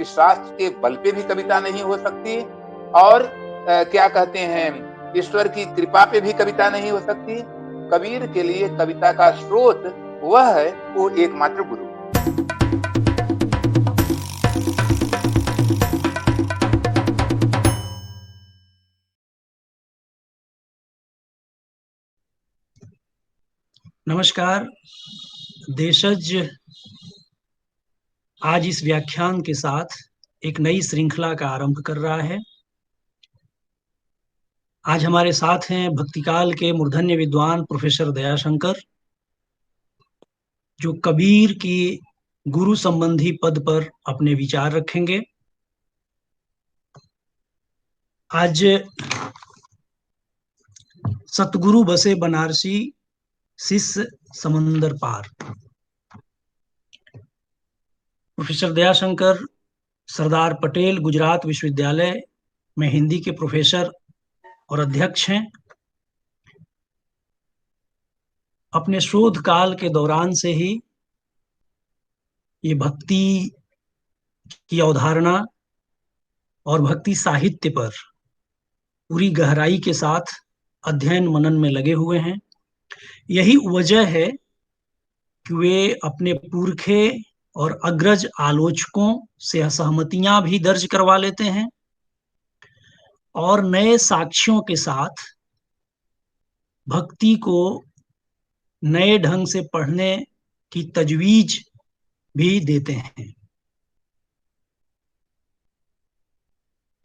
कि शास्त्र के बल पे भी कविता नहीं हो सकती, और क्या कहते हैं, ईश्वर की कृपा पे भी कविता नहीं हो सकती। कबीर के लिए कविता का स्रोत वह है, वो एकमात्र गुरु। नमस्कार। देशज आज इस व्याख्यान के साथ एक नई श्रृंखला का आरंभ कर रहा है। आज हमारे साथ हैं भक्तिकाल के मूर्धन्य विद्वान प्रोफेसर दयाशंकर, जो कबीर की गुरु संबंधी पद पर अपने विचार रखेंगे। आज सतगुरु बसे बनारसी, शिष्य समंदर पार। प्रोफेसर दयाशंकर सरदार पटेल गुजरात विश्वविद्यालय में हिंदी के प्रोफेसर और अध्यक्ष हैं। अपने शोध काल के दौरान से ही ये भक्ति की अवधारणा और भक्ति साहित्य पर पूरी गहराई के साथ अध्ययन मनन में लगे हुए हैं। यही वजह है कि वे अपने पुरखे और अग्रज आलोचकों से असहमतियां भी दर्ज करवा लेते हैं और नए साक्ष्यों के साथ भक्ति को नए ढंग से पढ़ने की तजवीज भी देते हैं।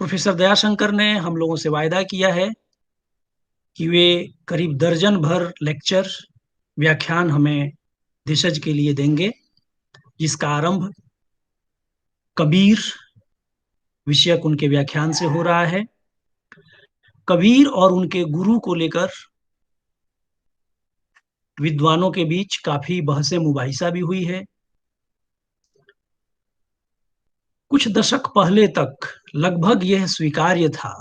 प्रोफेसर दयाशंकर ने हम लोगों से वायदा किया है कि वे करीब दर्जन भर लेक्चर व्याख्यान हमें देशज के लिए देंगे, जिसका आरंभ कबीर विषयक उनके व्याख्यान से हो रहा है। कबीर और उनके गुरु को लेकर विद्वानों के बीच काफी बहसे मुबाहिसा भी हुई है। कुछ दशक पहले तक लगभग यह स्वीकार्य था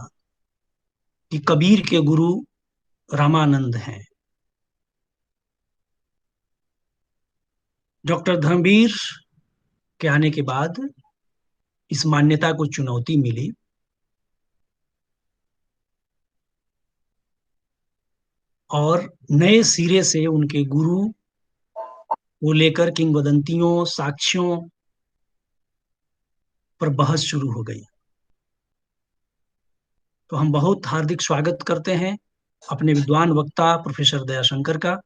कि कबीर के गुरु रामानंद हैं। डॉक्टर धर्मवीर के आने के बाद इस मान्यता को चुनौती मिली और नए सिरे से उनके गुरु को लेकर किंवदंतियों, साक्ष्यों पर बहस शुरू हो गई। तो हम बहुत हार्दिक स्वागत करते हैं अपने विद्वान वक्ता प्रोफेसर दयाशंकर का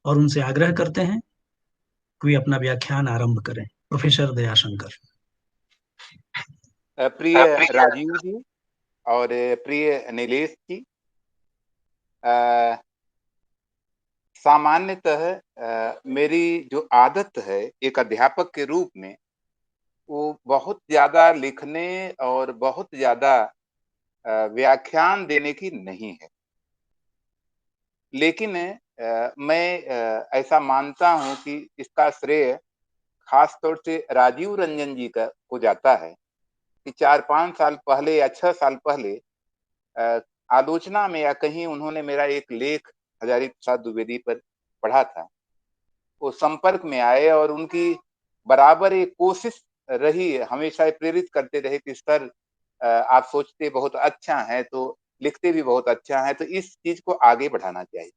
और उनसे आग्रह करते हैं कि वे अपना व्याख्यान आरंभ करें। प्रोफेसर दयाशंकर। प्रिय राजीव जी और प्रिय नीलेश जी, सामान्यतः मेरी जो आदत है एक अध्यापक के रूप में, वो बहुत ज्यादा लिखने और बहुत ज्यादा व्याख्यान देने की नहीं है। लेकिन मैं ऐसा मानता हूं कि इसका श्रेय खास तौर से राजीव रंजन जी का को जाता है कि 4-5 साल पहले या 6 साल पहले आलोचना में या कहीं उन्होंने मेरा एक लेख हजारी प्रसाद द्विवेदी पर पढ़ा था। वो संपर्क में आए और उनकी बराबर एक कोशिश रही, हमेशा प्रेरित करते रहे कि सर आप सोचते बहुत अच्छा है, तो लिखते भी बहुत अच्छा है, तो इस चीज को आगे बढ़ाना चाहिए।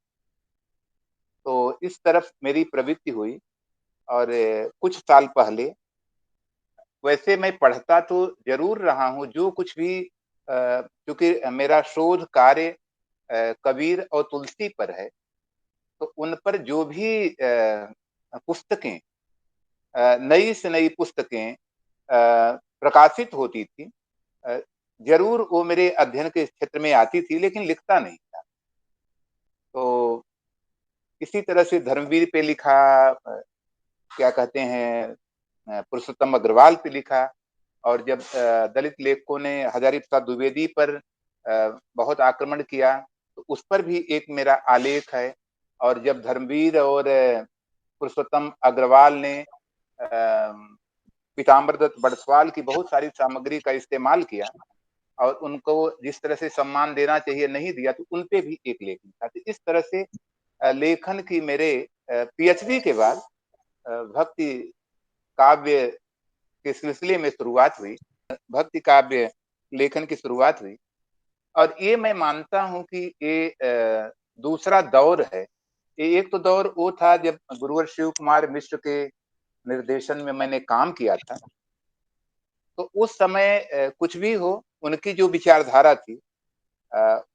तो इस तरफ मेरी प्रवृत्ति हुई। और कुछ साल पहले, वैसे मैं पढ़ता तो जरूर रहा हूँ, जो कुछ भी क्योंकि मेरा शोध कार्य कबीर और तुलसी पर है, तो उन पर जो भी पुस्तकें, नई से नई पुस्तकें प्रकाशित होती थी, जरूर वो मेरे अध्ययन के क्षेत्र में आती थी, लेकिन लिखता नहीं था। तो इसी तरह से धर्मवीर पे लिखा, क्या कहते हैं, पुरुषोत्तम अग्रवाल पे लिखा, और जब दलित लेखकों ने हजारी प्रसाद द्विवेदी पर बहुत आक्रमण किया, तो उस पर भी एक मेरा आलेख है। और जब धर्मवीर और पुरुषोत्तम अग्रवाल ने पीताम्बर दत्त बड़सवाल की बहुत सारी सामग्री का इस्तेमाल किया और उनको जिस तरह से सम्मान देना चाहिए नहीं दिया, तो उन पे भी एक लेख लिखा। तो इस तरह से लेखन की मेरे पीएचडी के बाद भक्ति काव्य के सिलसिले में शुरुआत हुई, भक्ति काव्य लेखन की शुरुआत हुई। और ये मैं मानता हूँ कि ये दूसरा दौर है। एक तो दौर वो था जब गुरुवर शिव कुमार मिश्र के निर्देशन में मैंने काम किया था, तो उस समय कुछ भी हो, उनकी जो विचारधारा थी,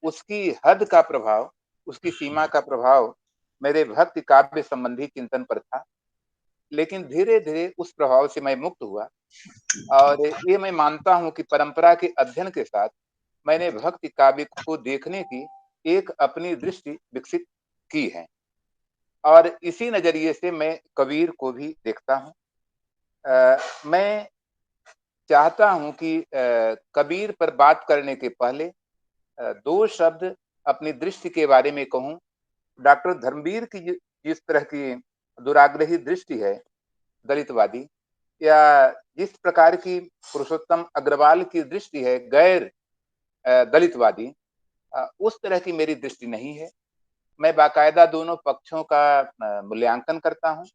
उसकी हद का प्रभाव, उसकी सीमा का प्रभाव मेरे भक्ति काव्य संबंधी चिंतन पर था। लेकिन धीरे धीरे उस प्रभाव से मैं मुक्त हुआ, और ये मैं मानता हूँ कि परंपरा के अध्ययन के साथ मैंने भक्ति काव्य को देखने की एक अपनी दृष्टि विकसित की है, और इसी नजरिए से मैं कबीर को भी देखता हूँ। मैं चाहता हूँ कि कबीर पर बात करने के पहले दो शब्द अपनी दृष्टि के बारे में कहूँ। डॉक्टर धर्मवीर की जिस तरह की दुराग्रही दृष्टि है दलितवादी, या जिस प्रकार की पुरुषोत्तम अग्रवाल की दृष्टि है गैर दलितवादी, उस तरह की मेरी दृष्टि नहीं है। मैं बाकायदा दोनों पक्षों का मूल्यांकन करता हूँ,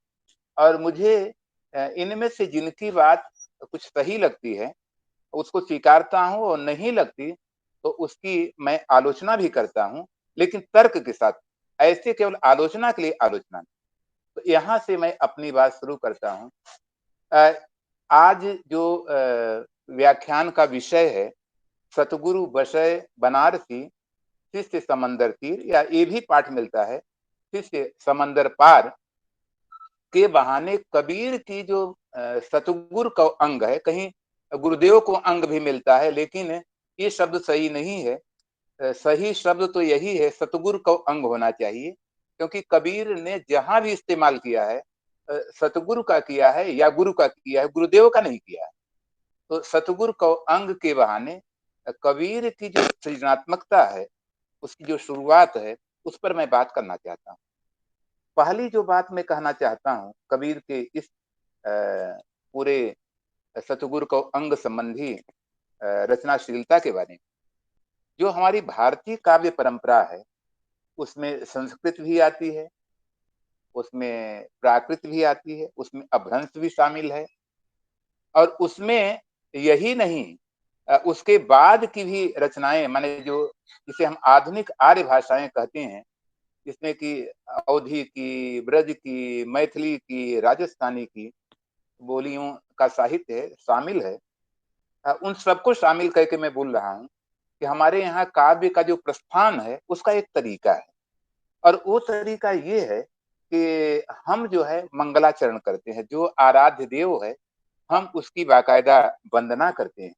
और मुझे इनमें से जिनकी बात कुछ सही लगती है उसको स्वीकारता हूँ, और नहीं लगती तो उसकी मैं आलोचना भी करता हूँ, लेकिन तर्क के साथ। ऐसे केवल आलोचना के लिए आलोचना नहीं। तो यहाँ से मैं अपनी बात शुरू करता हूँ। आज जो व्याख्यान का विषय है, सतगुरु बसय बनारसी शिष्य समंदर तीर, या ये भी पाठ मिलता है शिष्य समंदर पार, के बहाने कबीर की जो सतगुरु का अंग है, कहीं गुरुदेव को अंग भी मिलता है, लेकिन ये शब्द सही नहीं है। सही शब्द तो यही है, सतगुरु का अंग होना चाहिए, क्योंकि कबीर ने जहां भी इस्तेमाल किया है सतगुरु का किया है या गुरु का किया है, गुरुदेव का नहीं किया है। तो सतगुरु का अंग के बहाने कबीर की जो सृजनात्मकता है, उसकी जो शुरुआत है, उस पर मैं बात करना चाहता हूँ। पहली जो बात मैं कहना चाहता हूँ कबीर के इस पूरे सतगुरु को अंग संबंधी रचनाशीलता के बारे में। जो हमारी भारतीय काव्य परंपरा है, उसमें संस्कृत भी आती है, उसमें प्राकृत भी आती है, उसमें अपभ्रंश भी शामिल है, और उसमें यही नहीं, उसके बाद की भी रचनाएं, माने जो जिसे हम आधुनिक आर्य भाषाएं कहते हैं, जिसमें कि अवधी की, ब्रज की, मैथिली की, राजस्थानी की बोलियों का साहित्य शामिल है। उन सबको शामिल करके मैं बोल रहा हूँ कि हमारे यहाँ काव्य का जो प्रस्थान है उसका एक तरीका है, और वो तरीका ये है कि हम जो है मंगलाचरण करते हैं। जो आराध्य देव है, हम उसकी बाकायदा वंदना करते हैं,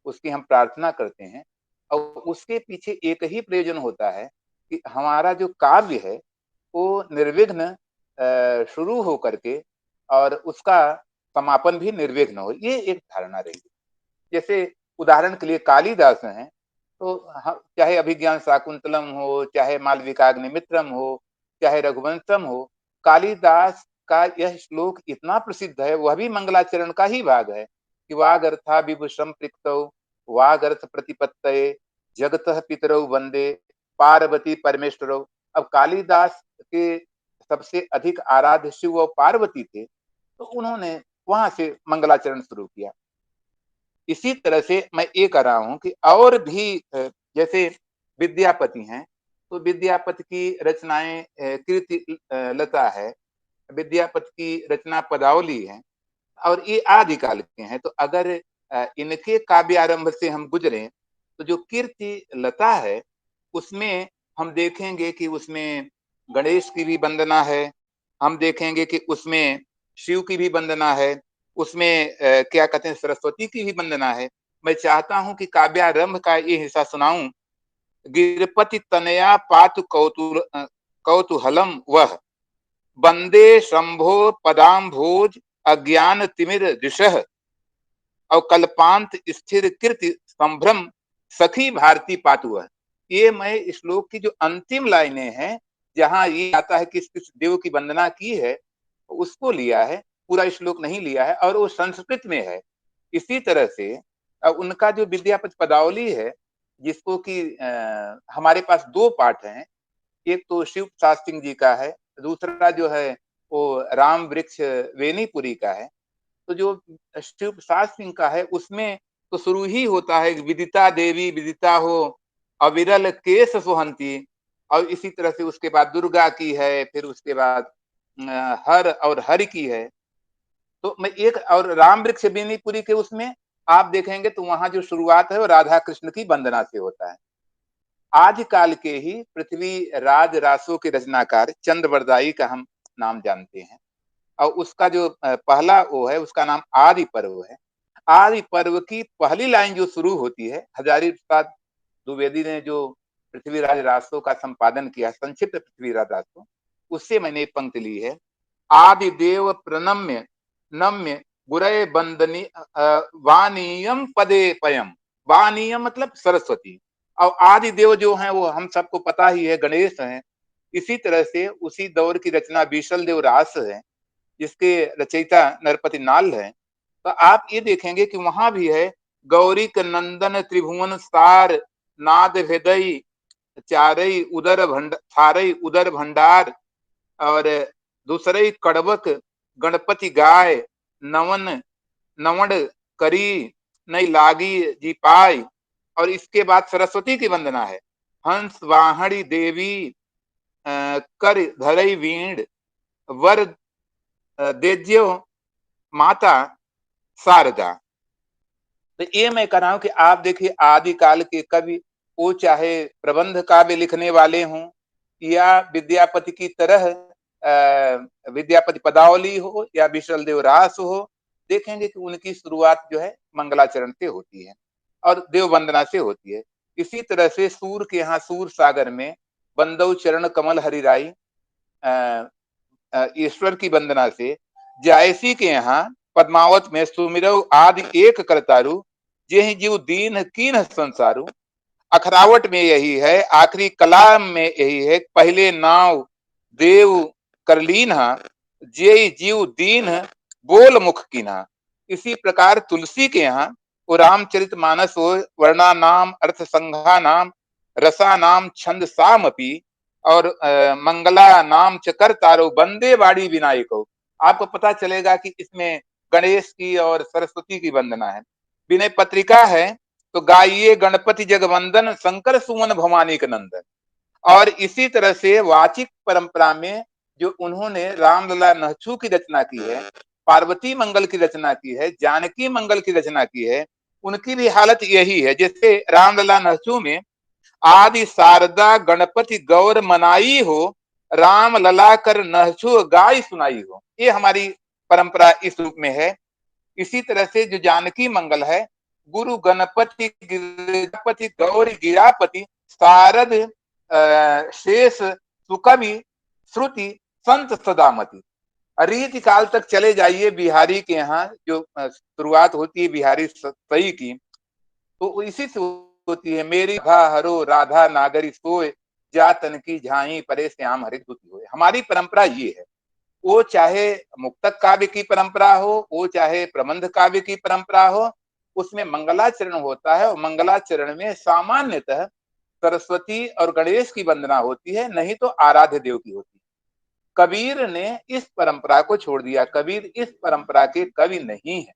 उसकी हम प्रार्थना करते हैं, और उसके पीछे एक ही प्रयोजन होता है कि हमारा जो काव्य है वो निर्विघ्न शुरू हो करके और उसका समापन भी निर्विघ्न हो। ये एक धारणा रही। जैसे उदाहरण के लिए कालिदास हैं, तो चाहे अभिज्ञान शाकुंतलम हो, चाहे मालविकाग्निमित्रम हो, चाहे रघुवंशम हो, कालिदास का यह श्लोक इतना प्रसिद्ध है, वह भी मंगलाचरण का ही भाग है कि वागर्था विभुषम पृक्तौ वागर्थ प्रतिपत्तये जगतः पितरौ वंदे पार्वती परमेश्वरौ। अब कालिदास के सबसे अधिक आराध्य शिव और पार्वती थे, तो उन्होंने वहां से मंगलाचरण शुरू किया। इसी तरह से मैं ये कह रहा हूं कि और भी जैसे विद्यापति हैं, तो विद्यापति की रचनाएं कीर्ति लता है, विद्यापति की रचना पदावली है, और ये आदिकाल के हैं। तो अगर इनके काव्यारंभ से हम गुजरे, तो जो कीर्ति लता है उसमें हम देखेंगे कि उसमें गणेश की भी वंदना है, हम देखेंगे कि उसमें शिव की भी वंदना है, उसमें क्या कहते हैं सरस्वती की भी वंदना है। मैं चाहता हूं कि काव्यारंभ का ये हिस्सा सुनाऊं। गिरपति तनया पातु कौतूहलम वह वंदे शंभो पदाम्भोज अज्ञान तिमिर दिशह और कल्पांत स्थिर कीर्ति संभ्रम सखी भारती पातु। ये मैं श्लोक की जो अंतिम लाइनें हैं, जहां ये आता है कि किस देव की वंदना की है, उसको लिया है, पूरा श्लोक नहीं लिया है, और वो संस्कृत में है। इसी तरह से उनका जो विद्यापति पदावली है, जिसको कि हमारे पास दो पाठ हैं, एक तो शिव प्रसाद सिंह जी का है, दूसरा जो है वो राम वृक्ष वेनीपुरी का है। तो जो शिव प्रसाद सिंह का है उसमें तो शुरू ही होता है विदिता देवी विदिता हो, अविरल केश सुहंती, और इसी तरह से उसके बाद दुर्गा की है, फिर उसके बाद हर और हरि की है। तो मैं एक और राम वृक्ष बेनीपुरी के उसमें आप देखेंगे तो वहां जो शुरुआत है वो राधा कृष्ण की वंदना से होता है। आज काल के ही पृथ्वी राज रासों के रचनाकार चंद्रवरदाई का हम नाम जानते हैं, और उसका जो पहला वो है उसका नाम आदि पर्व है। आदि पर्व की पहली लाइन जो शुरू होती है, हजारी प्रसाद द्विवेदी ने जो पृथ्वीराज रासो का संपादन किया, संक्षिप्त पृथ्वीराज रासो, उससे मैंने एक पंक्ति ली है। आदि देव प्रणम्य नम्य गुरय बंदनी वाणीयम पदे पयम। वाणीयम मतलब सरस्वती, और आदि देव जो हैं वो हम सबको पता ही है, गणेश हैं। इसी तरह से उसी दौर की रचना बीशल देव रास है, जिसके रचयिता नरपति नाल है। तो आप ये देखेंगे कि वहां भी है गौरी नंदन त्रिभुवन सार नाद हृदय चारई उदर थारई उदर भंडार, और दूसरे कड़वक गणपति गाय नवन नवण करी नई लागी जी पाई, और इसके बाद सरस्वती की वंदना है। हंस वाहड़ी देवी कर धरई वीण वर देज्यो माता शारदा। तो ये मैं कह रहा हूं कि आप देखिए आदिकाल के कवि, वो चाहे प्रबंध काव्य लिखने वाले हों या विद्यापति की तरह विद्यापति पदावली हो या विशल देव रास हो, देखेंगे कि उनकी शुरुआत जो है मंगलाचरण से होती है और देव वंदना से होती है। इसी तरह से सूर के यहाँ सूर सागर में बंदौ चरण कमल हरिराई ईश्वर की वंदना से, जायसी के यहाँ पद्मावत में सुमिरव आदि एक करतारू जे जीव दीन कीन संसारू। अखरावट में यही है, आखिरी कलाम में यही है, पहले नाव देव करलीना जे जीव दीन बोल मुख कीना। इसी प्रकार तुलसी के यहाँ वो रामचरित मानस हो, वर्णा नाम अर्थ संघा नाम रसा नाम छंद साम अपी, और मंगला नाम चकर तारो बंदे वाड़ी विनायक हो। आपको पता चलेगा कि इसमें गणेश की और सरस्वती की वंदना है। विनय पत्रिका है तो गाइए गणपति जगवंदन शंकर सुमन भवानी के नंदन। और इसी तरह से वाचिक परंपरा में जो उन्होंने रामलला नहचू की रचना की है, पार्वती मंगल की रचना की है, जानकी मंगल की रचना की है, उनकी भी हालत यही है। जैसे रामलला नहचू में आदि शारदा गणपति गौर मनाई हो, राम लला कर नहचू गाय सुनाई हो, ये हमारी परंपरा इस रूप में है। इसी तरह से जो जानकी मंगल है, गुरु गणपति गिरिपति गौरी गिरापति शारद शेष सुकवि श्रुति संत सदामती। रीति काल तक चले जाइए बिहारी के यहाँ, जो शुरुआत होती है बिहारी सही की, तो इसी से होती है। मेरी हरो राधा नागरी सोए जातन की झाई परे श्याम हरि दुति होए। हमारी परंपरा ये है, वो चाहे मुक्तक काव्य की परंपरा हो, वो चाहे प्रबंध काव्य की परंपरा हो, उसमें मंगलाचरण होता है, और मंगलाचरण में सामान्यतः सरस्वती और गणेश की वंदना होती है, नहीं तो आराध्य देव की होती है। कबीर ने इस परंपरा को छोड़ दिया, कबीर इस परंपरा के कवि नहीं है।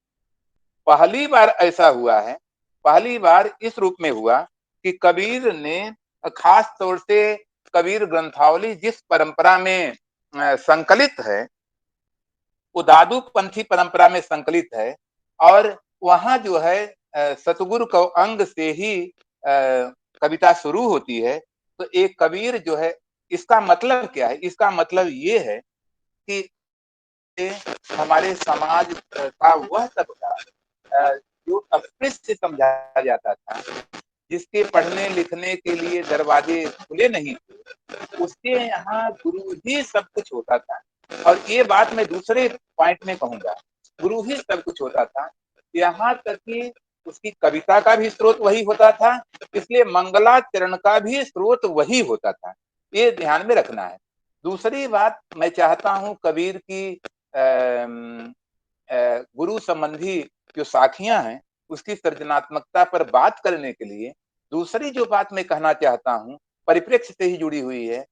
पहली बार ऐसा हुआ है, पहली बार इस रूप में हुआ कि कबीर ने खास तौर से कबीर ग्रंथावली जिस परंपरा में संकलित है, वो दादू पंथी परंपरा में संकलित है, और वहां जो है सतगुरु को अंग से ही कविता शुरू होती है। तो एक कबीर जो है, इसका मतलब क्या है? इसका मतलब ये है कि हमारे समाज का वह तबका जो अस्पृश्य समझा जाता था, जिसके पढ़ने लिखने के लिए दरवाजे खुले नहीं थे, उसके यहाँ गुरु ही सब कुछ होता था। और ये बात मैं दूसरे पॉइंट में कहूंगा, गुरु ही सब कुछ होता था, यहाँ तक कि उसकी कविता का भी स्रोत वही होता था, इसलिए मंगलाचरण का भी स्रोत वही होता था। ये ध्यान में रखना है। दूसरी बात मैं चाहता हूं, कबीर की गुरु संबंधी जो साखियां हैं, उसकी सृजनात्मकता पर बात करने के लिए दूसरी जो बात मैं कहना चाहता हूं, परिप्रेक्ष्य से ही जुड़ी हुई है,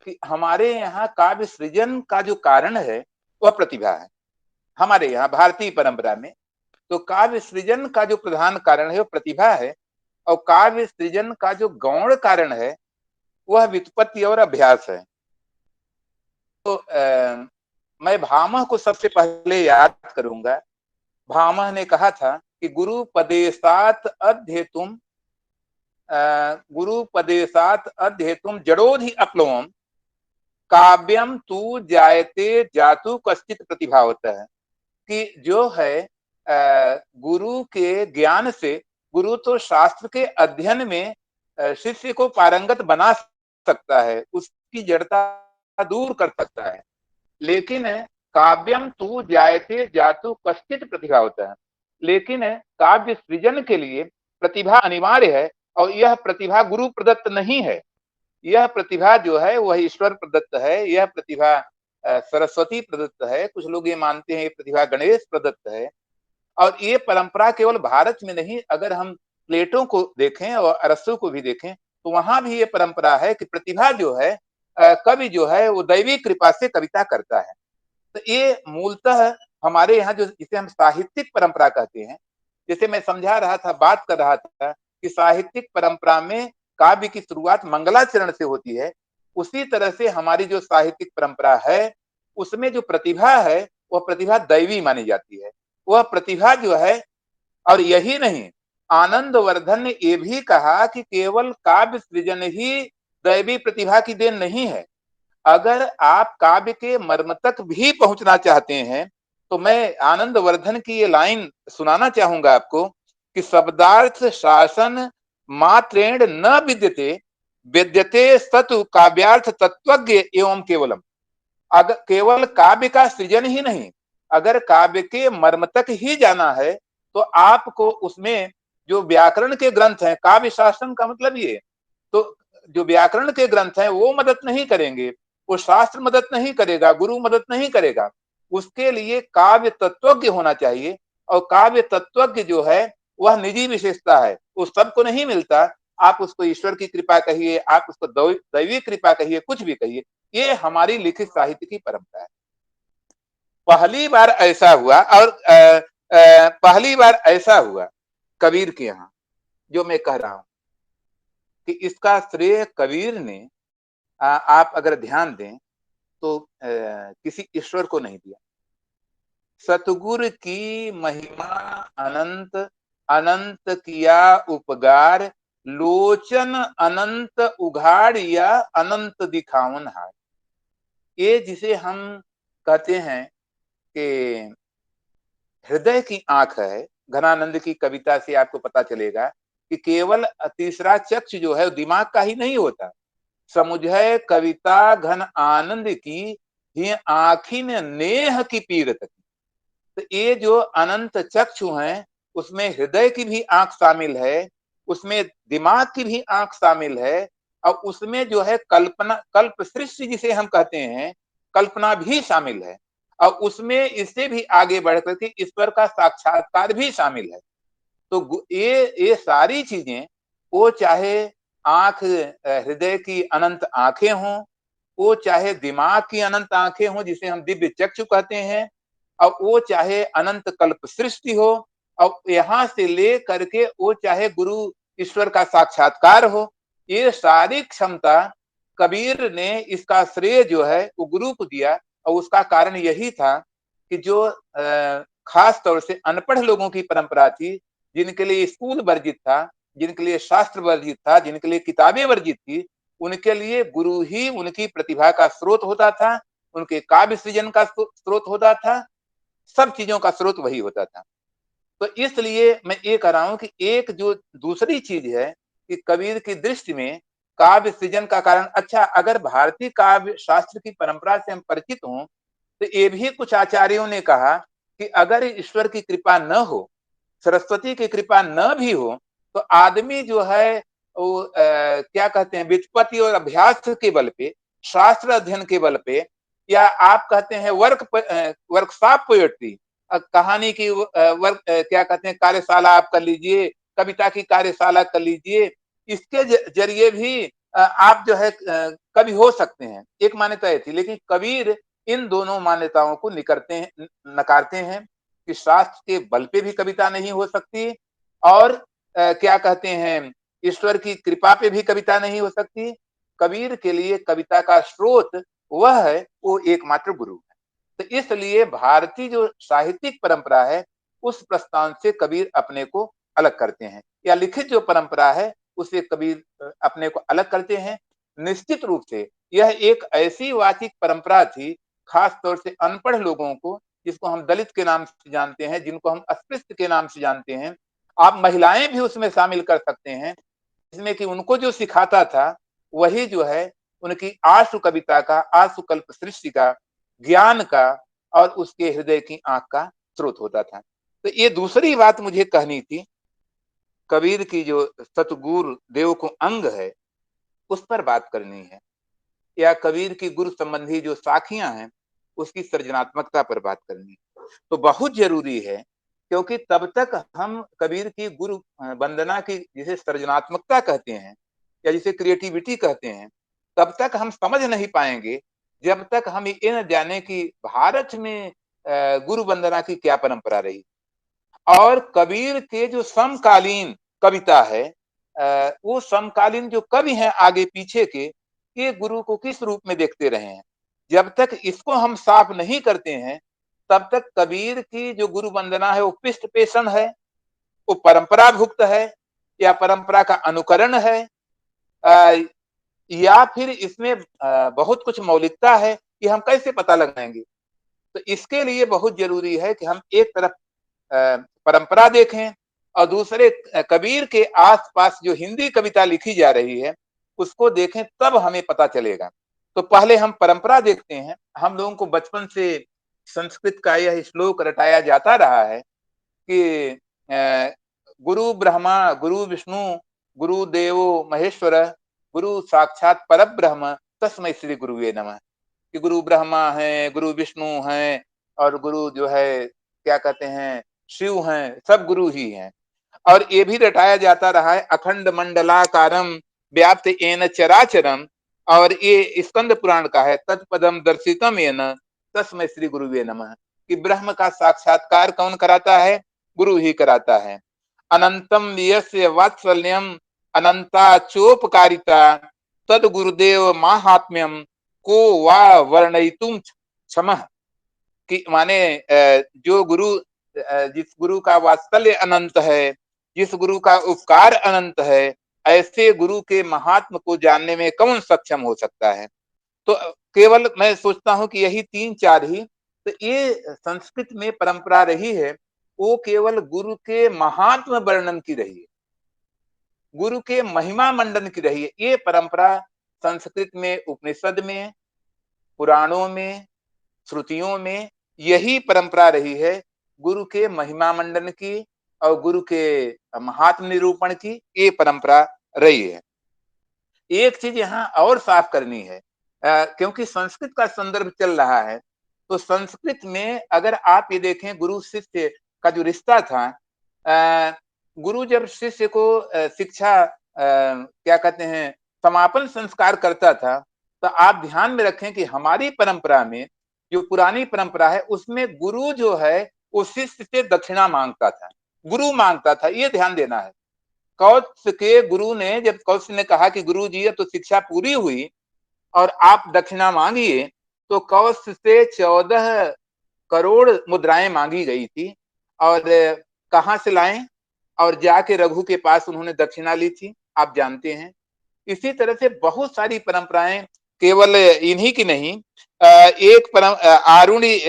कि हमारे यहाँ काव्य सृजन का जो कारण है वह प्रतिभा है। हमारे यहाँ भारतीय परंपरा में। तो काव्य सृजन का जो प्रधान कारण है वो प्रतिभा है, और काव्य सृजन का जो गौण कारण है वह व्युत्पत्ति और अभ्यास है। तो मैं भामह को सबसे पहले याद करूंगा। भामह ने कहा था कि गुरु पदेशात अध्येतुम जड़ोधि अप्लवम काव्यम तू जायते जातु कश्चित प्रतिभा होता है। कि जो है गुरु के ज्ञान से, गुरु तो शास्त्र के अध्ययन में शिष्य को पारंगत बना सकता है, उसकी जड़ता दूर कर सकता है, लेकिन काव्यम तू जायते जातु कश्चित प्रतिभा होता है। लेकिन काव्य सृजन के लिए प्रतिभा अनिवार्य है, और यह प्रतिभा गुरु प्रदत्त नहीं है। यह प्रतिभा जो है वह ईश्वर प्रदत्त है। यह प्रतिभा सरस्वती प्रदत्त है। कुछ लोग ये मानते हैं ये प्रतिभा गणेश प्रदत्त है। और ये परंपरा केवल भारत में नहीं, अगर हम प्लेटो को देखें और अरस्तु को भी देखें तो वहां भी ये परंपरा है कि प्रतिभा जो है, कवि जो है वो दैवी कृपा से कविता करता है। तो ये मूलतः हमारे यहाँ जो जिसे हम साहित्यिक परंपरा कहते हैं, जैसे मैं समझा रहा था, बात कर रहा था कि साहित्यिक परंपरा में काव्य की शुरुआत मंगलाचरण से होती है, उसी तरह से हमारी जो साहित्यिक परंपरा है उसमें जो प्रतिभा है वह प्रतिभा दैवी मानी जाती है। वह प्रतिभा जो है, और यही नहीं, आनंदवर्धन ने यह भी कहा कि केवल काव्य सृजन ही दैवी प्रतिभा की देन नहीं है। अगर आप काव्य के मर्म तक भी पहुंचना चाहते हैं तो मैं आनंदवर्धन की ये लाइन सुनाना चाहूंगा आपको कि शब्दार्थ शासन मात्रेण न विद्यते विद्यते सतु काव्यार्थ तत्वज्ञ एवं केवलम। अगर केवल काव्य का सृजन ही नहीं, अगर काव्य के मर्म तक ही जाना है तो आपको उसमें जो व्याकरण के ग्रंथ हैं, काव्य शास्त्र का मतलब ये, तो जो व्याकरण के ग्रंथ हैं वो मदद नहीं करेंगे, वो शास्त्र मदद नहीं करेगा, गुरु मदद नहीं करेगा। उसके लिए काव्य तत्वज्ञ होना चाहिए, और काव्य तत्वज्ञ जो है वह निजी विशेषता है, वो सबको नहीं मिलता। आप उसको ईश्वर की कृपा कहिए, आप उसको दैवी कृपा कहिए, कुछ भी कहिए, ये हमारी लिखित साहित्य की परंपरा है। पहली बार ऐसा हुआ, और पहली बार ऐसा हुआ कबीर के यहाँ, जो मैं कह रहा हूं कि इसका श्रेय कबीर ने, आप अगर ध्यान दें तो किसी ईश्वर को नहीं दिया। सतगुरु की महिमा अनंत, अनंत किया उपगार, लोचन अनंत उघाड़ या अनंत दिखावन हार। ये जिसे हम कहते हैं कि हृदय की आंख है, घनानंद की कविता से आपको पता चलेगा कि केवल तीसरा चक्षु जो है दिमाग का ही नहीं होता। समुझे कविता घन आनंद की, ही आखिन नेह की पीरत की। तो ये जो अनंत चक्षु हैं उसमें हृदय की भी आंख शामिल है, उसमें दिमाग की भी आंख शामिल है, और उसमें जो है कल्पना, कल्प सृष्टि जिसे हम कहते हैं, कल्पना भी शामिल है, और उसमें इससे भी आगे बढ़ करके ईश्वर का साक्षात्कार भी शामिल है। तो ये सारी चीजें, वो चाहे आंख, हृदय की अनंत आंखें हों, वो चाहे दिमाग की अनंत आंखें हों जिसे हम दिव्य चक्षु कहते हैं, और वो चाहे अनंत कल्प सृष्टि हो, और यहां से ले करके वो चाहे गुरु ईश्वर का साक्षात्कार हो, ये सारी क्षमता कबीर ने, इसका श्रेय जो है वो गुरु को दिया। और उसका कारण यही था कि जो खास तौर से अनपढ़ लोगों की परंपरा थी, जिनके लिए स्कूल वर्जित था, जिनके लिए शास्त्र वर्जित था, जिनके लिए किताबें वर्जित थी, उनके लिए गुरु ही उनकी प्रतिभा का स्रोत होता था, उनके काव्य सृजन का स्रोत होता था, सब चीजों का स्रोत वही होता था। तो इसलिए मैं ये कह रहा हूं कि एक जो दूसरी चीज है कि कबीर की दृष्टि में काव्य सृजन का कारण, अच्छा अगर भारतीय काव्य शास्त्र की परंपरा से हम परिचित हों तो ये भी कुछ आचार्यों ने कहा कि अगर ईश्वर की कृपा न हो, सरस्वती की कृपा न भी हो, तो आदमी जो है वो क्या कहते हैं, व्युत्पत्ति और अभ्यास के बल पे, शास्त्र अध्ययन के बल पे, या आप कहते हैं वर्कशॉप पोएट्री, कहानी की वर्क क्या कहते हैं, कार्यशाला आप कर लीजिए, कविता की कार्यशाला कर लीजिए, इसके जरिए भी आप जो है कवि हो सकते हैं, एक मान्यता थी। लेकिन कबीर इन दोनों मान्यताओं को नकारते हैं कि शास्त्र के बल पे भी कविता नहीं हो सकती, और क्या कहते हैं, ईश्वर की कृपा पे भी कविता नहीं हो सकती। कबीर के लिए कविता का स्रोत वह है, वो एकमात्र गुरु है। तो इसलिए भारतीय जो साहित्यिक परंपरा है, उस प्रस्थान से कबीर अपने को अलग करते हैं, या लिखित जो परंपरा है उसे कबीर अपने को अलग करते हैं। निश्चित रूप से यह एक ऐसी वाचिक परंपरा थी, खास तौर से अनपढ़ लोगों को, जिसको हम दलित के नाम से जानते हैं, जिनको हम अस्पृश्य के नाम से जानते हैं, आप महिलाएं भी उसमें शामिल कर सकते हैं, जिसमें कि उनको जो सिखाता था वही जो है उनकी आशु कविता का, आशु कल्प सृष्टि का, ज्ञान का और उसके हृदय की आंख का स्रोत होता था। तो ये दूसरी बात मुझे कहनी थी, कबीर की जो सतगुरु देव को अंग है उस पर बात करनी है, या कबीर की गुरु संबंधी जो साखियां हैं उसकी सृजनात्मकता पर बात करनी है। तो बहुत जरूरी है, क्योंकि तब तक हम कबीर की गुरु वंदना की, जिसे सृजनात्मकता कहते हैं या जिसे क्रिएटिविटी कहते हैं, तब तक हम समझ नहीं पाएंगे जब तक हम ये न जाने कि भारत में गुरु वंदना की क्या परंपरा रही, और कबीर के जो समकालीन कविता है, वो समकालीन जो कवि हैं आगे पीछे के, ये गुरु को किस रूप में देखते रहे हैं। जब तक इसको हम साफ नहीं करते हैं, तब तक कबीर की जो गुरु वंदना है वो पृष्ठ पेषण है, वो परंपरा भुक्त है, या परंपरा का अनुकरण है, या फिर इसमें बहुत कुछ मौलिकता है, कि हम कैसे पता लगाएंगे। तो इसके लिए बहुत जरूरी है कि हम एक तरफ परंपरा देखें, और दूसरे कबीर के आसपास जो हिंदी कविता लिखी जा रही है उसको देखें, तब हमें पता चलेगा। तो पहले हम परंपरा देखते हैं। हम लोगों को बचपन से संस्कृत का यह श्लोक रटाया जाता रहा है कि गुरु ब्रह्मा गुरु विष्णु गुरु देवो महेश्वर गुरु साक्षात परब्रह्म तस्मै श्री गुरुवे नमः। कि गुरु ब्रह्मा है, गुरु विष्णु हैं, और गुरु जो है क्या कहते हैं, शिव हैं, सब गुरु ही हैं। और ये भी रटाया जाता रहा है अखंड मंडलाकारम व्याप्त येन चराचरम, और ये स्कंद पुराण का है, तत्पदम दर्शितम येन तस्मै श्री गुरुवे नमः। कि ब्रह्म का साक्षात्कार कौन कराता है? गुरु ही कराता है। अनंतम यस्य वात्सल्यम अनंता चोपकारिता तद गुरुदेव माहात्म्यम को वा वर्णयितुम क्षमः। कि माने जो गुरु, जिस गुरु का वात्सल्य अनंत है, जिस गुरु का उपकार अनंत है, ऐसे गुरु के महात्म को जानने में कौन सक्षम हो सकता है। तो केवल मैं सोचता हूं कि यही तीन चार ही, तो ये संस्कृत में परंपरा रही है, वो केवल गुरु के महात्म वर्णन की रही है, गुरु के महिमा मंडन की रही है। ये परंपरा संस्कृत में, उपनिषद में, पुराणों में, श्रुतियों में यही परंपरा रही है, गुरु के महिमा मंडन की और गुरु के महात्म निरूपण की, ये परंपरा रही है। एक चीज यहाँ और साफ करनी है, क्योंकि संस्कृत का संदर्भ चल रहा है, तो संस्कृत में अगर आप ये देखें, गुरु शिष्य का जो रिश्ता था, गुरु जब शिष्य को शिक्षा क्या कहते हैं, समापन संस्कार करता था, तो आप ध्यान में रखें कि हमारी परंपरा में, जो पुरानी परंपरा है, उसमें गुरु जो है वो शिष्य से दक्षिणा मांगता था, गुरु मांगता था, ये ध्यान देना है। कौत्स के गुरु ने, जब कौत्स ने कहा कि गुरु जी अब तो शिक्षा पूरी हुई और आप दक्षिणा मांगिए, तो कौत्स से 14 करोड़ मुद्राएं मांगी गई थी, और कहां से लाएं, और जाके रघु के पास उन्होंने दक्षिणा ली थी, आप जानते हैं। इसी तरह से बहुत सारी परंपराएं, केवल इन्हीं की नहीं, एक आरुणि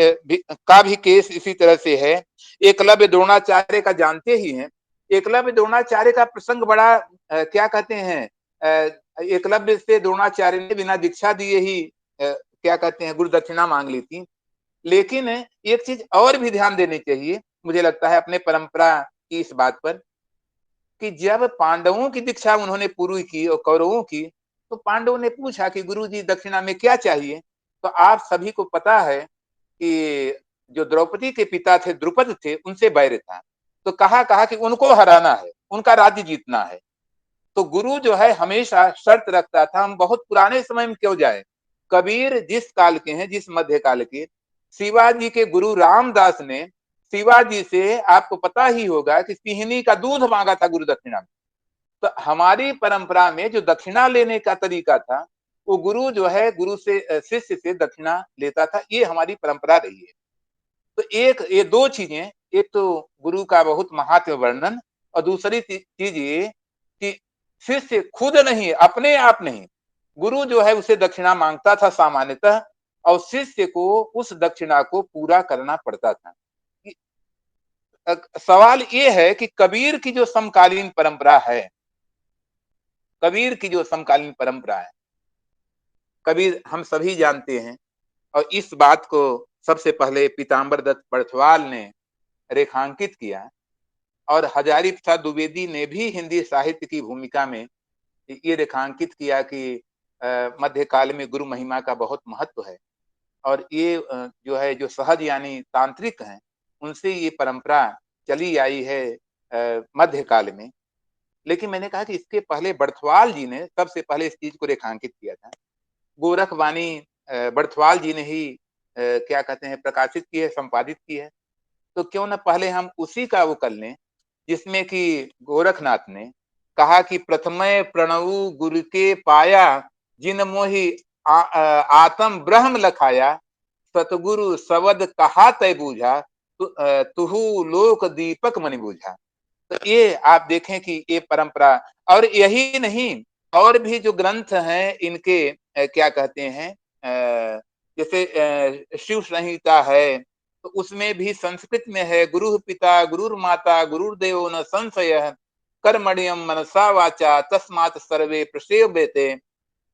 का भी केस इसी तरह से है। एकलव्य द्रोणाचार्य का जानते ही हैं। एकलव्य द्रोणाचार्य का प्रसंग बड़ा क्या कहते हैं, एकलव्य से द्रोणाचार्य ने बिना दीक्षा दिए ही क्या कहते हैं, गुरु दक्षिणा मांग ली थी। लेकिन एक चीज और भी ध्यान देनी चाहिए, मुझे लगता है अपने परंपरा की इस बात पर, कि जब पांडवों की दीक्षा उन्होंने पूरी की और कौरवों की, तो पांडवों ने पूछा कि गुरुजी दक्षिणा में क्या चाहिए। तो आप सभी को पता है कि जो द्रौपदी के पिता थे, द्रुपद थे, उनसे बैर था, तो कहा कि उनको हराना है, उनका राज्य जीतना है। तो गुरु जो है हमेशा शर्त रखता था, हम बहुत पुराने समय में क्यों जाए, कबीर जिस काल के हैं, जिस मध्य काल के, शिवाजी के गुरु रामदास ने शिवाजी से, आपको पता ही होगा कि सिहनी का दूध मांगा था गुरु दक्षिणा में। तो हमारी परंपरा में जो दक्षिणा लेने का तरीका था, वो गुरु जो है, गुरु से शिष्य से दक्षिणा लेता था, ये हमारी परंपरा रही है। तो ये दो चीजें, एक तो गुरु का बहुत महात्म्य वर्णन, और दूसरी चीज ये कि शिष्य खुद नहीं, अपने आप नहीं, गुरु जो है उसे दक्षिणा मांगता था सामान्यतः, और शिष्य को उस दक्षिणा को पूरा करना पड़ता था। सवाल ये है कि कबीर की जो समकालीन परंपरा है, कबीर की जो समकालीन परंपरा है, कबीर हम सभी जानते हैं, और इस बात को सबसे पहले पीताम्बर दत्त बर्थवाल ने रेखांकित किया, और हजारी प्रसाद द्विवेदी ने भी हिंदी साहित्य की भूमिका में ये रेखांकित किया कि मध्यकाल में गुरु महिमा का बहुत महत्व है, और ये जो है, जो सहज यानी तांत्रिक हैं, उनसे ये परंपरा चली आई है मध्यकाल में। लेकिन मैंने कहा कि इसके पहले बर्थवाल जी ने सबसे पहले इस चीज को रेखांकित किया था। गोरखवाणी बर्थवाल जी ने ही क्या कहते हैं, प्रकाशित की है, संपादित की है। तो क्यों न पहले हम उसी का वो कर लें, जिसमें कि गोरखनाथ ने कहा कि प्रथमय प्रणवु गुरु के पाया, जिन मोहि आत्म ब्रह्म लखाया, सतगुरु शब्द कहा तय बूझा, तुहु लोक दीपक मनि बूझा। तो ये आप देखें कि ये परंपरा, और यही नहीं, और भी जो ग्रंथ हैं इनके क्या कहते हैं, जैसे शिव संहिता है, तो उसमें भी संस्कृत में है, गुरु पिता गुरुर माता गुरुर्देवो न संशय, कर्मण्यम मनसा वाचा तस्मात् सर्वे प्रसेव्यते,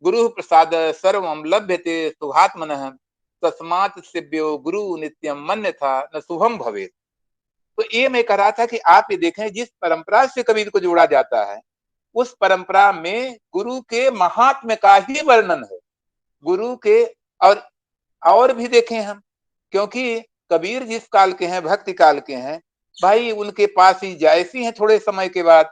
गुरु प्रसाद सर्वम लभ्यते सुहात्मनः, तस्मात् सेव्यो गुरु नित्यम मन्यथा न शुभम भवेत्। तो ये मैं कह रहा था कि आप ये देखें, जिस परंपरा से कबीर को जोड़ा जाता है, उस परंपरा में गुरु के महात्म्य का ही वर्णन है, गुरु के। और भी देखें हम, क्योंकि कबीर जिस काल के हैं, भक्ति काल के हैं, भाई उनके पास ही जायसी हैं, थोड़े समय के बाद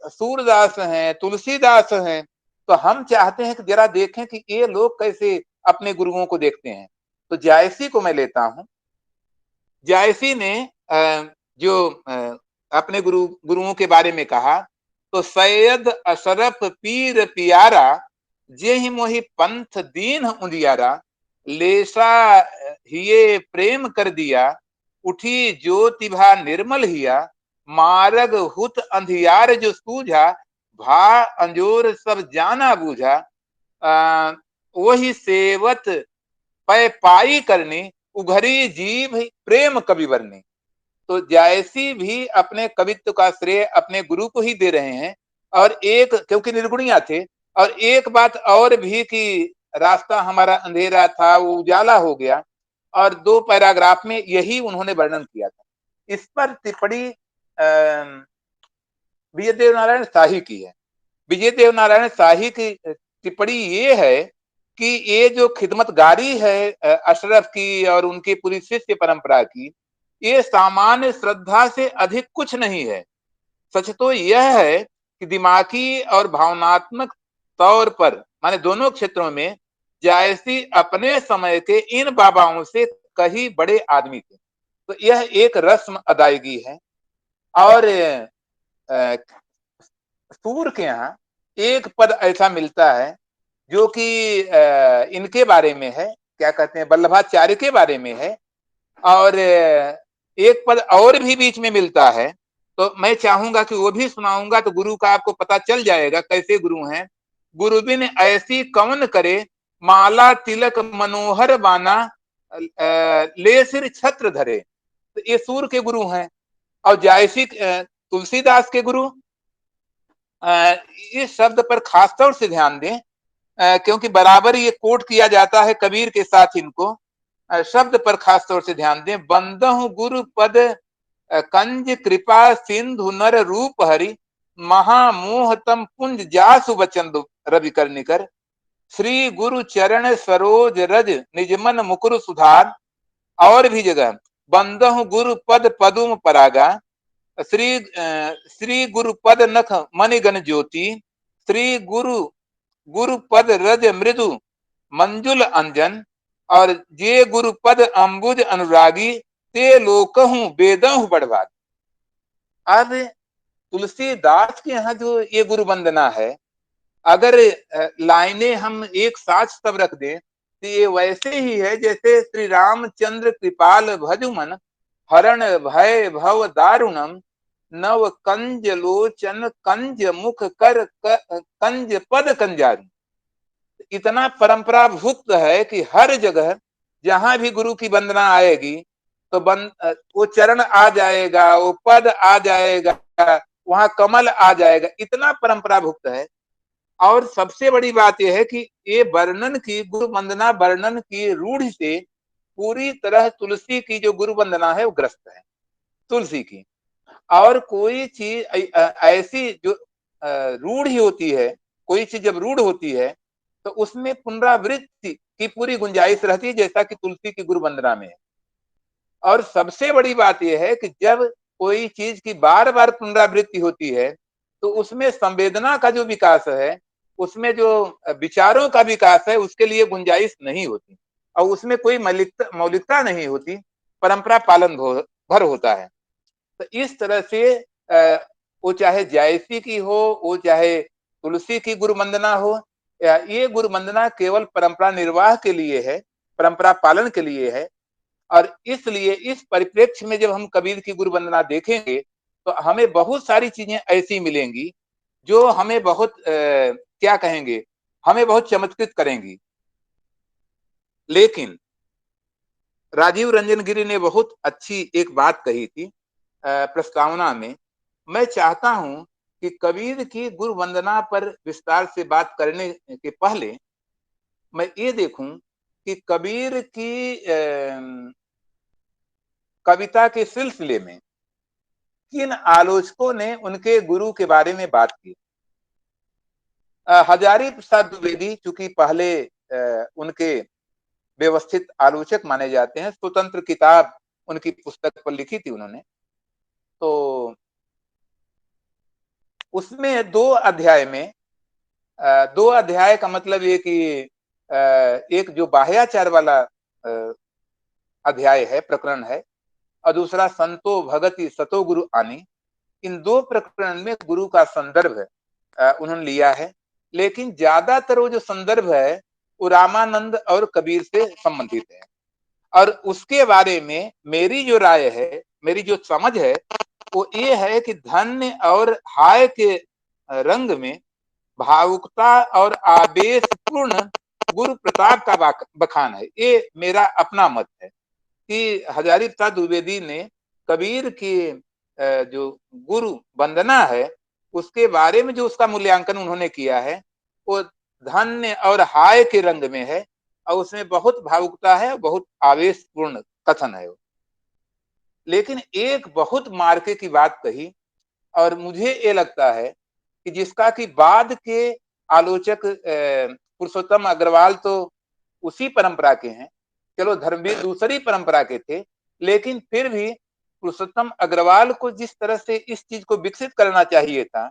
सूरदास हैं, तुलसीदास हैं। तो हम चाहते हैं कि जरा देखें कि ये लोग कैसे अपने गुरुओं को देखते हैं। तो जायसी को मैं लेता हूं। जायसी ने जो अपने गुरुओं के बारे में कहा, तो सैयद अशरफ पीर पियारा, जे ही मोहि पंथ दीन उजियारा, लेसा हिये प्रेम कर दिया, उठी ज्योतिभा निर्मल हिया, मारग हुत अंधियार जो सूझा, भा अंजोर सब जाना बूझा, वही सेवत पै पाई करनी, उघरी जीव प्रेम कवि वर्णी। तो जायसी भी अपने कवित्व का श्रेय अपने गुरु को ही दे रहे हैं। और एक, क्योंकि निर्गुणिया थे, और एक बात और भी कि रास्ता हमारा अंधेरा था, वो उजाला हो गया, और 2 पैराग्राफ में यही उन्होंने वर्णन किया था। इस पर टिप्पणी विजय देव नारायण शाही की है। विजय देव नारायण शाही की टिप्पणी ये है कि ये जो खिदमतगारी है अशरफ की और उनकी पूरी शिष्य परंपरा की, ये सामान्य श्रद्धा से अधिक कुछ नहीं है। सच तो यह है कि दिमागी और भावनात्मक तौर पर, माने दोनों क्षेत्रों में, जायसी अपने समय के इन बाबाओं से कहीं बड़े आदमी थे। तो यह एक रस्म अदायगी है। और सूर के यहाँ एक पद ऐसा मिलता है जो कि इनके बारे में है, क्या कहते हैं, वल्लभाचार्य के बारे में है। और एक पद और भी बीच में मिलता है, तो मैं चाहूंगा कि वो भी सुनाऊंगा, तो गुरु का आपको पता चल जाएगा कैसे गुरु हैं। गुरु बिन ऐसी कवन करे, माला तिलक मनोहर बाना, ले सिर छत्र धरे। तो ये सूर के गुरु हैं। और जायसी तुलसीदास के गुरु, इस शब्द पर खासतौर से ध्यान दें, क्योंकि बराबर ये कोट किया जाता है कबीर के साथ इनको। शब्द पर खासतौर से ध्यान दें। बंदहु गुरु पद कंज कृपा सिंधु नर रूप हरि, महामोहतम पुंज जासु वचन रवि करनिकर, श्री गुरु चरण सरोज रज निजमन मुकुर सुधार। और भी जगह, बंदहु गुरु पद पदुम परागा, श्री गुरु पद नख मणिगण ज्योति, श्री गुरु गुरु पद रज मृदु मंजुल अंजन और जे गुरु पद अंबुज अनुरागी ते लोकहूं वेदहूं बढ़वा। अब तुलसीदास के यहाँ जो ये गुरु वंदना है, अगर लाइनें हम एक साथ सब रख दें तो ये वैसे ही है जैसे श्री रामचंद्र कृपाल भजुमन हरण भय भव दारुणम नव कंज लोचन कंज मुख कर कंज पद कंजारू। इतना परंपरा भुक्त है कि हर जगह जहां भी गुरु की वंदना आएगी तो वो चरण आ जाएगा, वो पद आ जाएगा, वहां कमल आ जाएगा, इतना परंपरा भुक्त है। और सबसे बड़ी बात यह है कि ये वर्णन की गुरु वंदना वर्णन की रूढ़ से पूरी तरह तुलसी की जो गुरु वंदना है वो ग्रस्त है, तुलसी की। और कोई चीज ऐसी जो रूढ़ ही होती है, कोई चीज जब रूढ़ होती है तो उसमें पुनरावृत्ति की पूरी गुंजाइश रहती है, जैसा कि तुलसी की गुरु वंदना में है। और सबसे बड़ी बात यह है कि जब कोई चीज की बार बार पुनरावृत्ति होती है तो उसमें संवेदना का जो विकास है, उसमें जो विचारों का विकास है, उसके लिए गुंजाइश नहीं होती और उसमें कोई मौलिकता नहीं होती, परंपरा पालन भर होता है। तो इस तरह से वो चाहे जायसी की हो, वो चाहे तुलसी की गुरु वंदना हो, ये गुरु वंदना केवल परंपरा निर्वाह के लिए है, परंपरा पालन के लिए है। और इसलिए इस परिप्रेक्ष्य में जब हम कबीर की गुरु वंदना देखेंगे तो हमें बहुत सारी चीजें ऐसी मिलेंगी जो हमें बहुत क्या कहेंगे, हमें बहुत चमत्कृत करेंगी। लेकिन राजीव रंजन गिरी ने बहुत अच्छी एक बात कही थी प्रस्तावना में। मैं चाहता हूं कि कबीर की गुरु वंदना पर विस्तार से बात करने के पहले मैं ये देखूं कि कबीर की कविता के सिलसिले में किन आलोचकों ने उनके गुरु के बारे में बात की। हजारी प्रसाद द्विवेदी चूंकि पहले उनके व्यवस्थित आलोचक माने जाते हैं, स्वतंत्र किताब उनकी पुस्तक पर लिखी थी उन्होंने, तो उसमें 2 अध्याय में 2 अध्याय का मतलब ये कि एक जो बाह्याचार वाला अध्याय है, प्रकरण है, और दूसरा संतो भगति सतो गुरु आनी। इन 2 प्रकरण में गुरु का संदर्भ उन्होंने लिया है, लेकिन ज्यादातर वो जो संदर्भ है वो रामानंद और कबीर से संबंधित है। और उसके बारे में मेरी जो राय है, मेरी जो समझ है वो ये है कि धन्य और हाय के रंग में भावुकता और आवेशपूर्ण गुरु प्रताप का बखान है। ये मेरा अपना मत है कि हजारी प्रसाद द्विवेदी ने कबीर की जो गुरु वंदना है उसके बारे में जो उसका मूल्यांकन उन्होंने किया है वो धन्य और हाय के रंग में है और उसमें बहुत भावुकता है, बहुत आवेशपूर्ण कथन है। लेकिन एक बहुत मार्के की बात कही और मुझे ये लगता है कि जिसका कि बाद के आलोचक पुरुषोत्तम अग्रवाल तो उसी परंपरा के हैं, चलो धर्मवीर दूसरी परंपरा के थे, लेकिन फिर भी पुरुषोत्तम अग्रवाल को जिस तरह से इस चीज को विकसित करना चाहिए था